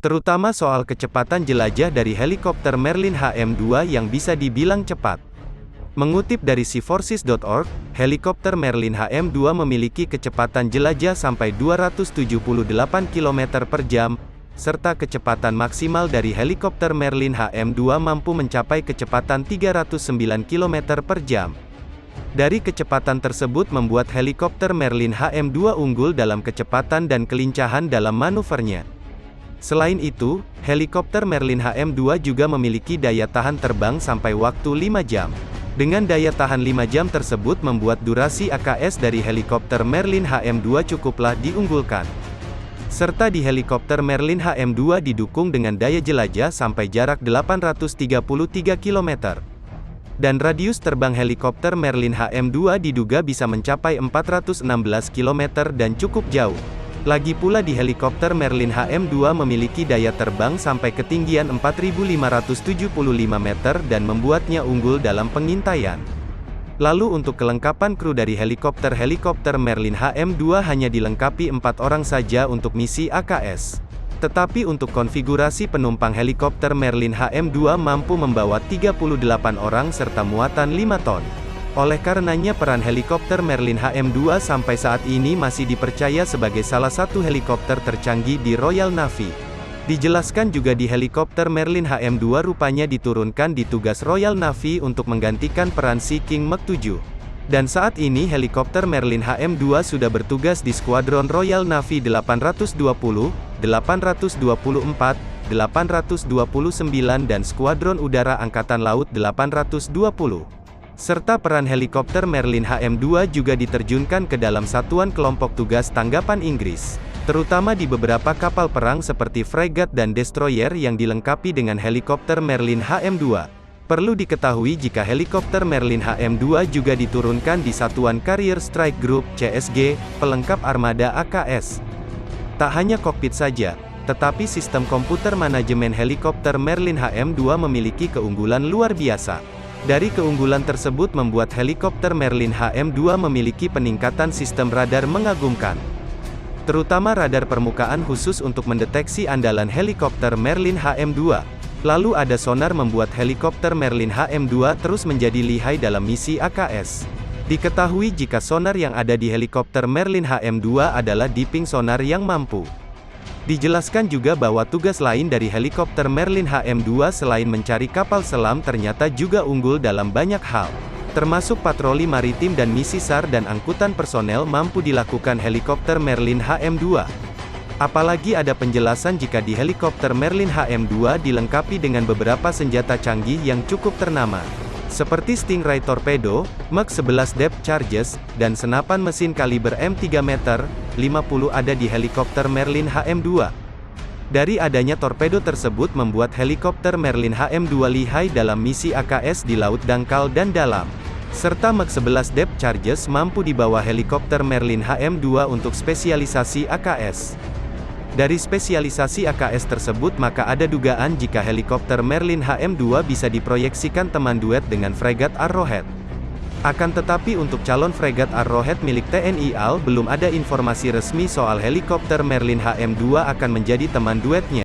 terutama soal kecepatan jelajah dari helikopter Merlin HM-2 yang bisa dibilang cepat. Mengutip dari SeaForces.org, helikopter Merlin HM-2 memiliki kecepatan jelajah sampai 278 km per jam, serta kecepatan maksimal dari helikopter Merlin HM-2 mampu mencapai kecepatan 309 km per jam. Dari kecepatan tersebut membuat helikopter Merlin HM-2 unggul dalam kecepatan dan kelincahan dalam manuvernya. Selain itu, helikopter Merlin HM-2 juga memiliki daya tahan terbang sampai waktu 5 jam. Dengan daya tahan 5 jam tersebut membuat durasi AKS dari helikopter Merlin HM-2 cukuplah diunggulkan. Serta di helikopter Merlin HM-2 didukung dengan daya jelajah sampai jarak 833 km. Dan radius terbang helikopter Merlin HM-2 diduga bisa mencapai 416 km dan cukup jauh. Lagi pula di helikopter Merlin HM-2 memiliki daya terbang sampai ketinggian 4.575 meter dan membuatnya unggul dalam pengintaian. Lalu untuk kelengkapan kru dari helikopter Merlin HM-2 hanya dilengkapi 4 orang saja untuk misi AKS. Tetapi untuk konfigurasi penumpang helikopter Merlin HM-2 mampu membawa 38 orang serta muatan 5 ton. Oleh karenanya peran helikopter Merlin HM-2 sampai saat ini masih dipercaya sebagai salah satu helikopter tercanggih di Royal Navy. Dijelaskan juga di helikopter Merlin HM-2 rupanya diturunkan di tugas Royal Navy untuk menggantikan peran Sea King Mark 7. Dan saat ini helikopter Merlin HM-2 sudah bertugas di Skuadron Royal Navy 820, 824, 829 dan Skuadron Udara Angkatan Laut 820. Serta peran helikopter Merlin HM-2 juga diterjunkan ke dalam satuan kelompok tugas tanggapan Inggris, terutama di beberapa kapal perang seperti fregat dan destroyer yang dilengkapi dengan helikopter Merlin HM-2. Perlu diketahui jika helikopter Merlin HM-2 juga diturunkan di Satuan Carrier Strike Group (CSG), pelengkap armada AKS. Tak hanya kokpit saja, tetapi sistem komputer manajemen helikopter Merlin HM-2 memiliki keunggulan luar biasa. Dari keunggulan tersebut membuat helikopter Merlin HM-2 memiliki peningkatan sistem radar mengagumkan. Terutama radar permukaan khusus untuk mendeteksi andalan helikopter Merlin HM-2. Lalu ada sonar membuat helikopter Merlin HM-2 terus menjadi lihai dalam misi AKS. Diketahui jika sonar yang ada di helikopter Merlin HM-2 adalah dipping sonar yang mampu. Dijelaskan juga bahwa tugas lain dari helikopter Merlin HM-2 selain mencari kapal selam ternyata juga unggul dalam banyak hal. Termasuk patroli maritim dan misi SAR dan angkutan personel mampu dilakukan helikopter Merlin HM-2. Apalagi ada penjelasan jika di helikopter Merlin HM-2 dilengkapi dengan beberapa senjata canggih yang cukup ternama. Seperti Stingray Torpedo, Mach 11 Depth Charges, dan senapan mesin kaliber M3 meter 50 ada di helikopter Merlin HM-2. Dari adanya torpedo tersebut membuat helikopter Merlin HM-2 lihai dalam misi AKS di laut dangkal dan dalam. Serta Mach 11 Depth Charges mampu dibawa helikopter Merlin HM-2 untuk spesialisasi AKS. Dari spesialisasi AKS tersebut maka ada dugaan jika helikopter Merlin HM-2 bisa diproyeksikan teman duet dengan fregat Arrowhead. Akan tetapi untuk calon fregat Arrowhead milik TNI AL belum ada informasi resmi soal helikopter Merlin HM-2 akan menjadi teman duetnya.